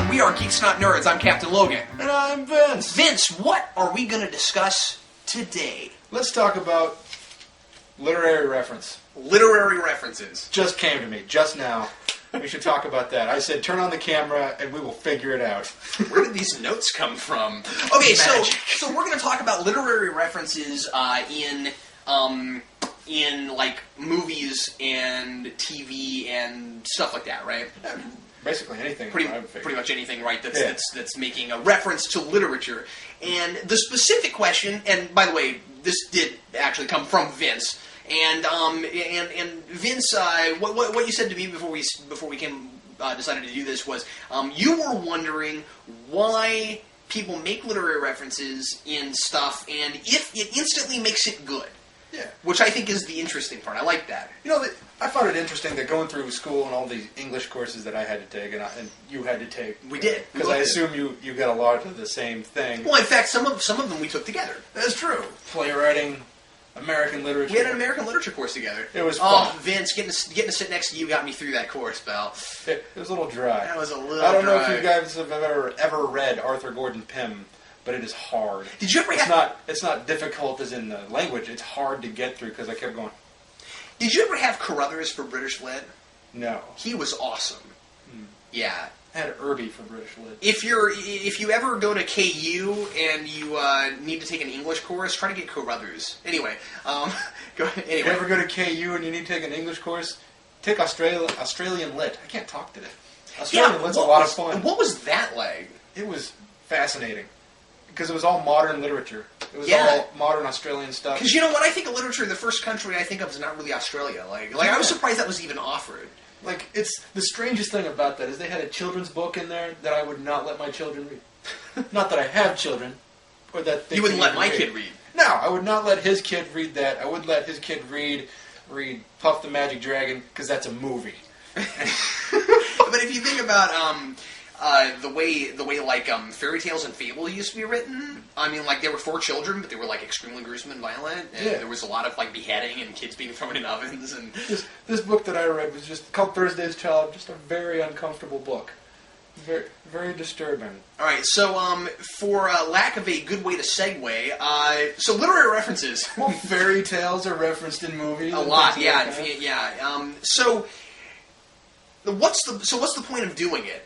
We are Geeks Not Nerds. I'm Captain Logan. And I'm Vince. Vince, what are we going to discuss today? Let's talk about literary reference. Literary references. Just came to me, just now. We should talk about that. I said, turn on the camera and we will figure it out. Where did these notes come from? Okay, so we're going to talk about literary references in like movies and TV and stuff like that, right? Basically anything. Pretty much anything, right? That's making a reference to literature. And the specific question, and by the way, this did actually come from Vince. And Vince, what you said to me before we decided to do this was you were wondering why people make literary references in stuff, and if it instantly makes it good. Yeah. Which I think is the interesting part. I like that. You know, I found it interesting that going through school and all these English courses that I had to take and you had to take. We did. Because I assume you got a lot of the same thing. Well, in fact, some of them we took together. That's true. Playwriting, American literature. We had an American literature course together. It was fun. Oh, Vince, getting to sit next to you got me through that course, pal. It was a little dry. That was a little dry. I don't know if you guys have ever read Arthur Gordon Pym, but it is hard. Did you ever It's not difficult as in the language. It's hard to get through because I kept going. Did you ever have Carruthers for British Lit? No. He was awesome. Yeah. I had Irby for British Lit. If you ever go to KU and you need to take an English course, try to get Carruthers. Anyway, go ahead. Anyway. If you ever go to KU and you need to take an English course, take Australian Lit. I can't talk today. Australian Lit's a lot of fun. What was that like? It was fascinating. Because it was all modern literature. It was all modern Australian stuff. Because you know what I think of literature, the first country I think of is not really Australia. Like I was surprised that was even offered. Like, it's the strangest thing about that is they had a children's book in there that I would not let my children read. Not that I have children, or that they you wouldn't let my kid read. No, I would not let his kid read that. I would let his kid read Puff the Magic Dragon because that's a movie. But if you think about the way like fairy tales and fables used to be written, I mean, like they were for children, but they were like extremely gruesome and violent, and there was a lot of like beheading and kids being thrown in ovens. And this book that I read was just called Thursday's Child, just a very uncomfortable book, very very disturbing. All right, so for lack of a good way to segue, so literary references. Well, fairy tales are referenced in movies. A lot, yeah. So what's the point of doing it?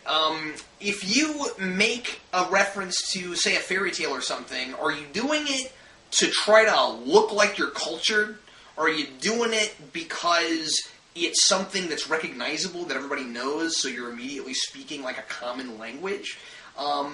If you make a reference to, say, a fairy tale or something, are you doing it to try to look like you're cultured? Or are you doing it because it's something that's recognizable that everybody knows, so you're immediately speaking like a common language? What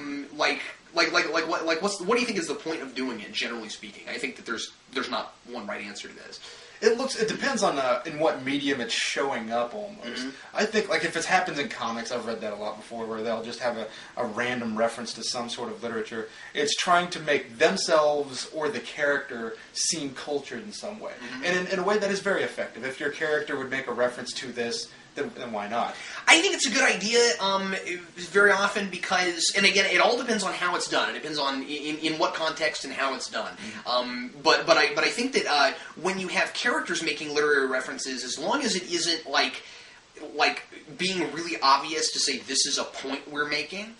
do you think is the point of doing it, generally speaking? I think that there's not one right answer to this. It depends on in what medium it's showing up almost. Mm-hmm. I think like if it happens in comics, I've read that a lot before, where they'll just have a random reference to some sort of literature. It's trying to make themselves or the character seem cultured in some way. Mm-hmm. And in a way that is very effective. If your character would make a reference to this, then why not? I think it's a good idea very often because, and again, it all depends on how it's done. It depends on in what context and how it's done. Mm-hmm. But I think that when you have characters making literary references, as long as it isn't like being really obvious to say this is a point we're making,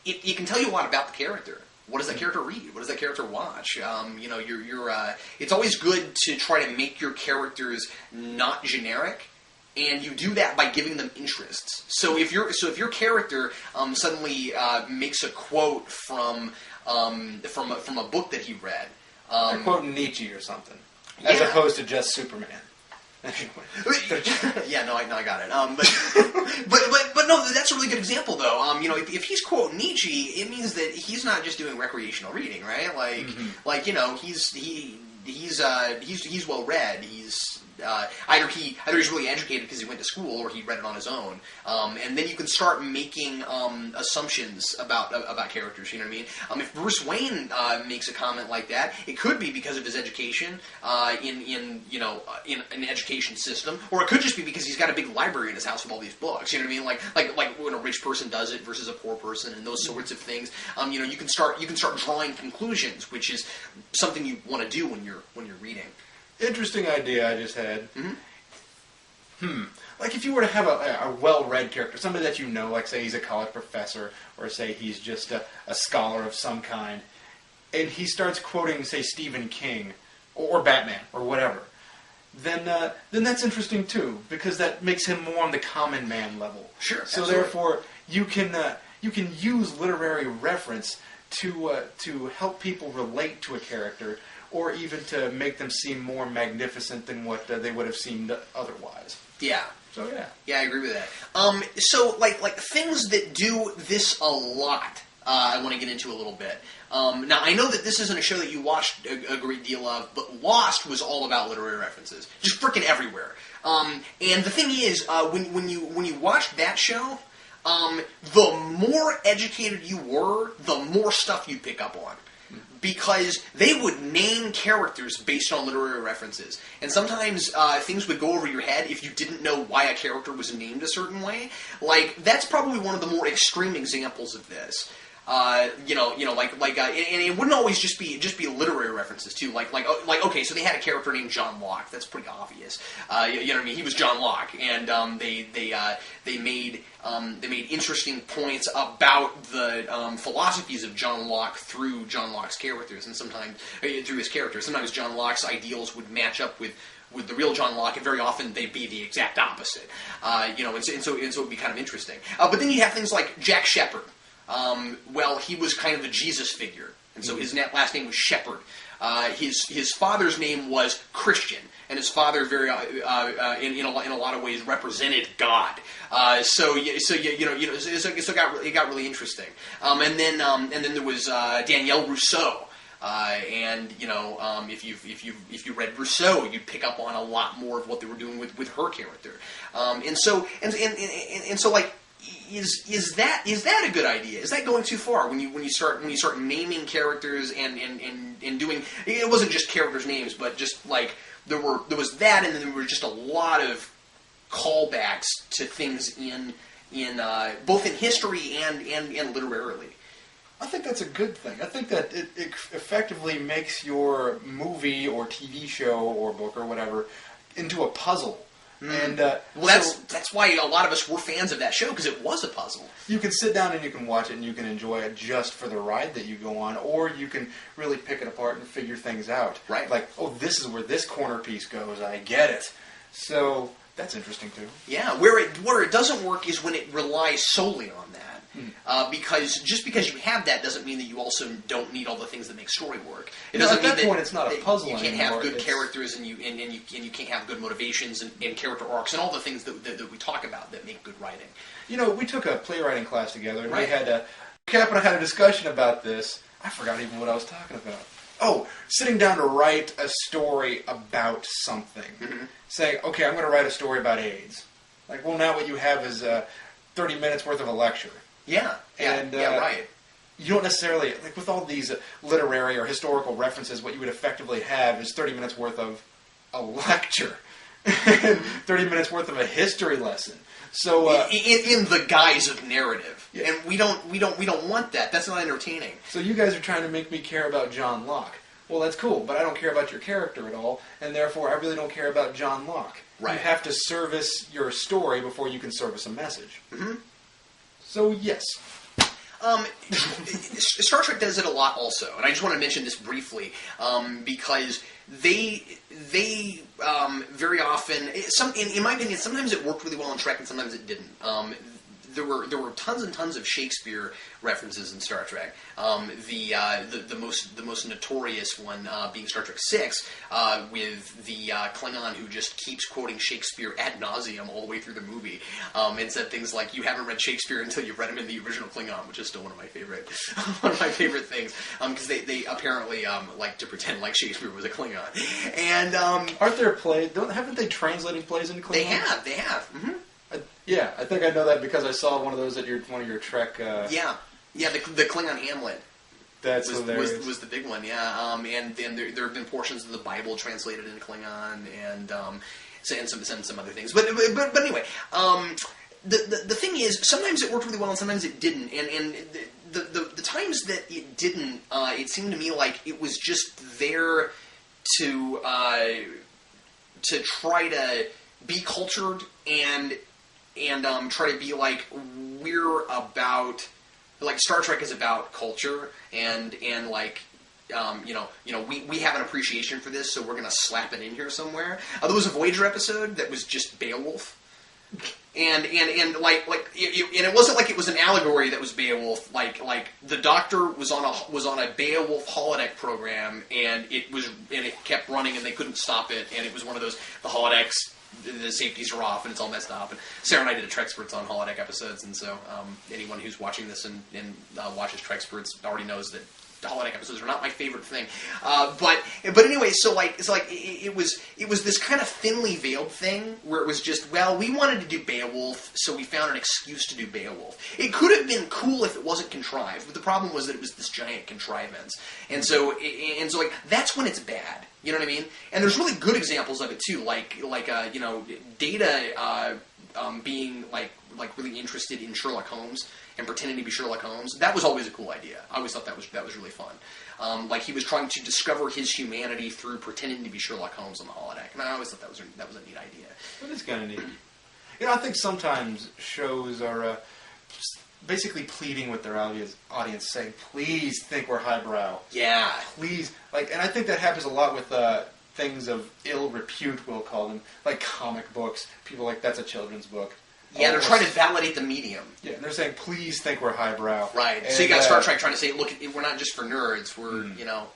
it can tell you a lot about the character. What does that character read? What does that character watch? It's always good to try to make your characters not generic. And you do that by giving them interests. So if your character suddenly makes a quote from a book that he read, they're quoting Nietzsche or something, as opposed to just Superman. Yeah, no, I got it. But no, that's a really good example, though. If he's quoting Nietzsche, it means that he's not just doing recreational reading, right? He's well read. Either he's really educated because he went to school, or he read it on his own, and then you can start making assumptions about characters. You know what I mean? If Bruce Wayne makes a comment like that, it could be because of his education in an education system, or it could just be because he's got a big library in his house with all these books. You know what I mean? Like when a rich person does it versus a poor person, and those sorts of things. You can start drawing conclusions, which is something you want to do when you're reading. Interesting idea I just had. Mm-hmm. Like if you were to have a well-read character, somebody that you know, like say he's a college professor, or say he's just a scholar of some kind, and he starts quoting, say, Stephen King, or Batman, or whatever, then that's interesting too, because that makes him more on the common man level. Sure. So absolutely. therefore, you can use literary reference to help people relate to a character, or even to make them seem more magnificent than what they would have seemed otherwise. Yeah. So yeah. Yeah, I agree with that. So like things that do this a lot, I want to get into a little bit. Now, I know that this isn't a show that you watched a great deal of, but Lost was all about literary references, just freaking everywhere. And the thing is, when you watched that show, the more educated you were, the more stuff you pick up on. Because they would name characters based on literary references. And sometimes things would go over your head if you didn't know why a character was named a certain way. Like, that's probably one of the more extreme examples of this. And it wouldn't always just be literary references too. Like okay, so they had a character named John Locke. That's pretty obvious. You know what I mean? He was John Locke, and they made interesting points about the philosophies of John Locke through John Locke's characters, and sometimes through his characters. Sometimes John Locke's ideals would match up with the real John Locke, and very often they'd be the exact opposite. And so it'd be kind of interesting. But then you have things like Jack Shepherd. He was kind of a Jesus figure, and so his last name was Shepherd. His father's name was Christian, and his father in a lot of ways represented God. So it got really interesting. And then there was Danielle Rousseau. If you read Rousseau, you'd pick up on a lot more of what they were doing with her character. Is that a good idea? Is that going too far when you start naming characters and doing? It wasn't just characters' names, but just like there was that, and then there were just a lot of callbacks to things in both in history and literarily. I think that's a good thing. I think that it effectively makes your movie or TV show or book or whatever into a puzzle. And that's why a lot of us were fans of that show, because it was a puzzle. You can sit down and you can watch it and you can enjoy it just for the ride that you go on, or you can really pick it apart and figure things out. Right. Like, oh, this is where this corner piece goes. I get it. So that's interesting too. Yeah. Where it doesn't work is when it relies solely on that. Because just because you have that doesn't mean that you also don't need all the things that make story work. It doesn't mean at that point it's not a puzzle anymore. You can't have good characters and you can't have good motivations and character arcs and all the things that we talk about that make good writing. You know, we took a playwriting class together and right. Cap and I had a discussion about this. I forgot even what I was talking about. Oh, sitting down to write a story about something. Mm-hmm. Saying, okay, I'm going to write a story about AIDS. Like, well, now what you have is 30 minutes worth of a lecture. Yeah, right. You don't necessarily, like with all these literary or historical references, what you would effectively have is 30 minutes worth of a lecture. And 30 minutes worth of a history lesson. So in the guise of narrative. Yeah. And we don't want that. That's not entertaining. So you guys are trying to make me care about John Locke. Well, that's cool, but I don't care about your character at all, and therefore I really don't care about John Locke. Right. You have to service your story before you can service a message. Mm-hmm. So, yes. Star Trek does it a lot also, and I just want to mention this briefly, because they very often, in my opinion, sometimes it worked really well in Trek and sometimes it didn't. There were tons and tons of Shakespeare references in Star Trek. The most notorious one being Star Trek VI, with the Klingon who just keeps quoting Shakespeare ad nauseum all the way through the movie, and said things like, "You haven't read Shakespeare until you've read him in the original Klingon," which is still one of my favorite things, because they apparently like to pretend like Shakespeare was a Klingon. And aren't there plays? Haven't they translated plays into Klingon? They have. Mm-hmm. Yeah, I think I know that because I saw one of those at one of your Trek. The Klingon Hamlet. That's hilarious. Was the big one, yeah. And there have been portions of the Bible translated into Klingon, and some other things. But anyway, the thing is, sometimes it worked really well and sometimes it didn't. And the times that it didn't, it seemed to me like it was just there to try to be cultured and try to be like, we're about, like, Star Trek is about culture and like, we have an appreciation for this, so we're gonna slap it in here somewhere. There was a Voyager episode that was just Beowulf. And it wasn't like it was an allegory that was Beowulf. Like the Doctor was on a Beowulf holodeck program, and it kept running, and they couldn't stop it. And it was one of those, the holodecks, the safeties are off, and it's all messed up. And Sarah and I did a Treksperts on holodeck episodes, and so anyone who's watching this and watches Treksperts already knows that holodeck episodes are not my favorite thing, but anyway, it was this kind of thinly veiled thing where it was just, well, we wanted to do Beowulf, so we found an excuse to do Beowulf. It could have been cool if it wasn't contrived, but the problem was that it was this giant contrivance, and so that's when it's bad. You know what I mean? And there's really good examples of it too, like Data being like really interested in Sherlock Holmes and pretending to be Sherlock Holmes. That was always a cool idea. I always thought that was really fun. Like he was trying to discover his humanity through pretending to be Sherlock Holmes on the holodeck, and I always thought that was a neat idea. That is kind of neat. I think sometimes shows are just basically pleading with their audience, saying, "Please think we're highbrow." Yeah. Please, and I think that happens a lot with things of ill repute, we'll call them, like comic books. People like, that's a children's book. Yeah, they're trying to validate the medium. Yeah, and they're saying, please think we're highbrow. Right. And so you got Star Trek trying to say, look, we're not just for nerds. We're,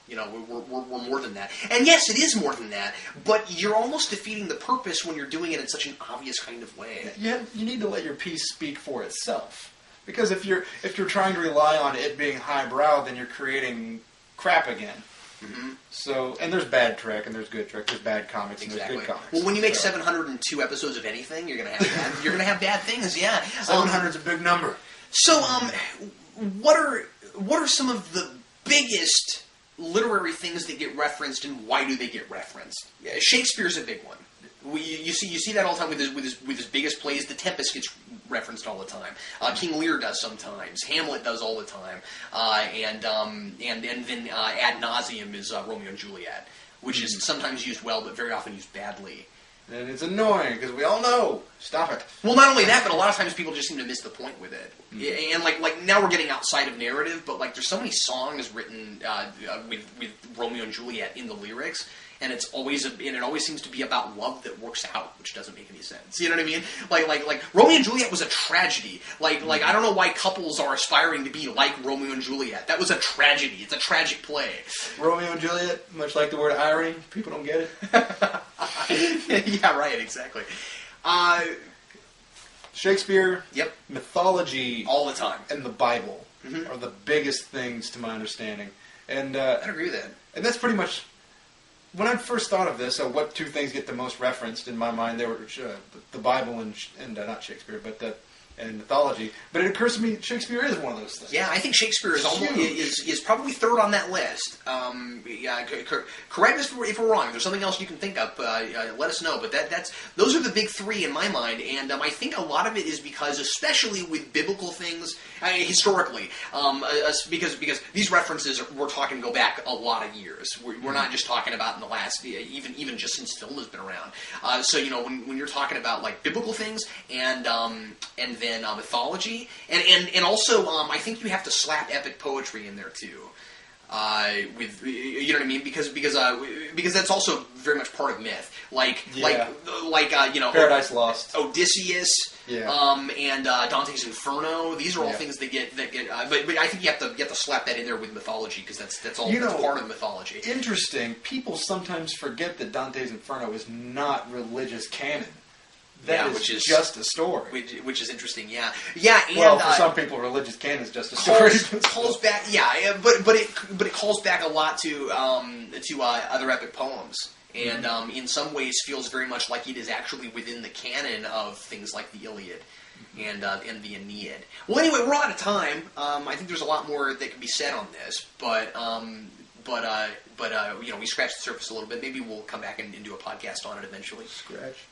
we're more than that. And yes, it is more than that. But you're almost defeating the purpose when you're doing it in such an obvious kind of way. Yeah, you need to let your piece speak for itself. Because if you're trying to rely on it being highbrow, then you're creating crap again. Mm-hmm. So, and there's bad Trek, and there's good Trek. There's bad comics, and there's good comics. Well, when you make 702 episodes of anything, you're gonna have bad things. Yeah, 700's a big number. So, what are some of the biggest literary things that get referenced, and why do they get referenced? Yeah, Shakespeare's a big one. You see that all the time with his biggest plays. The Tempest gets referenced all the time. King Lear does sometimes. Hamlet does all the time. And then ad nauseum is Romeo and Juliet, which is sometimes used well, but very often used badly. And it's annoying because we all know. Stop it. Well, not only that, but a lot of times people just seem to miss the point with it. Mm-hmm. And like now we're getting outside of narrative, but like there's so many songs written with Romeo and Juliet in the lyrics. And it always seems to be about love that works out, which doesn't make any sense. You know what I mean? Like Romeo and Juliet was a tragedy. Like I don't know why couples are aspiring to be like Romeo and Juliet. That was a tragedy. It's a tragic play. Romeo and Juliet, much like the word irony, people don't get it. Yeah, right. Exactly. Shakespeare, yep, mythology, all the time, and the Bible are the biggest things to my understanding. And I'd agree with that. And that's pretty much. When I first thought of this, what two things get the most referenced in my mind? They were the Bible and not Shakespeare, but and mythology. But it occurs to me Shakespeare is one of those things. Yeah, I think Shakespeare is probably third on that list. Correct us if we're wrong. If there's something else you can think of, let us know. But those are the big three in my mind, and I think a lot of it is because, especially with biblical things, historically, because these references we're talking go back a lot of years. We're not just talking about in the last even just since film has been around. So when you're talking about like biblical things and then mythology, and also I think you have to slap epic poetry in there too. With you know what I mean, because that's also very much part of myth. Like Paradise Lost, Odysseus, and Dante's Inferno. These are all things that get. But I think you have to slap that in there with mythology because that's all that's part of mythology. Interesting. People sometimes forget that Dante's Inferno is not religious canon. Which is just a story. Which is interesting, yeah. And, for some people, religious canon is just a story. Calls back, but it calls back a lot to other epic poems, and in some ways feels very much like it is actually within the canon of things like the Iliad and the Aeneid. Well, anyway, we're out of time. I think there's a lot more that can be said on this, but we scratched the surface a little bit. Maybe we'll come back and do a podcast on it eventually. Scratch.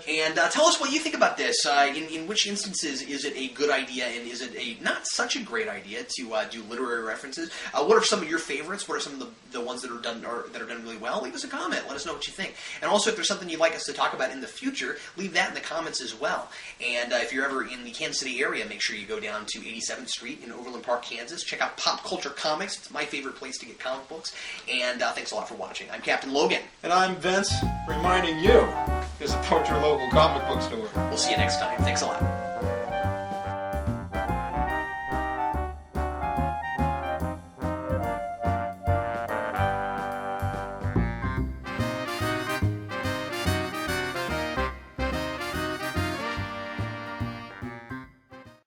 And tell us what you think about this. In which instances is it a good idea, and is it a not such a great idea to do literary references? What are some of your favorites? What are some of the ones that are done really well? Leave us a comment. Let us know what you think. And also, if there's something you'd like us to talk about in the future, leave that in the comments as well. And if you're ever in the Kansas City area, make sure you go down to 87th Street in Overland Park, Kansas. Check out Pop Culture Comics. It's my favorite place to get comic books. And thanks a lot for watching. I'm Captain Logan. And I'm Vince, reminding you to support your local comic book store. We'll see you next time. Thanks a lot.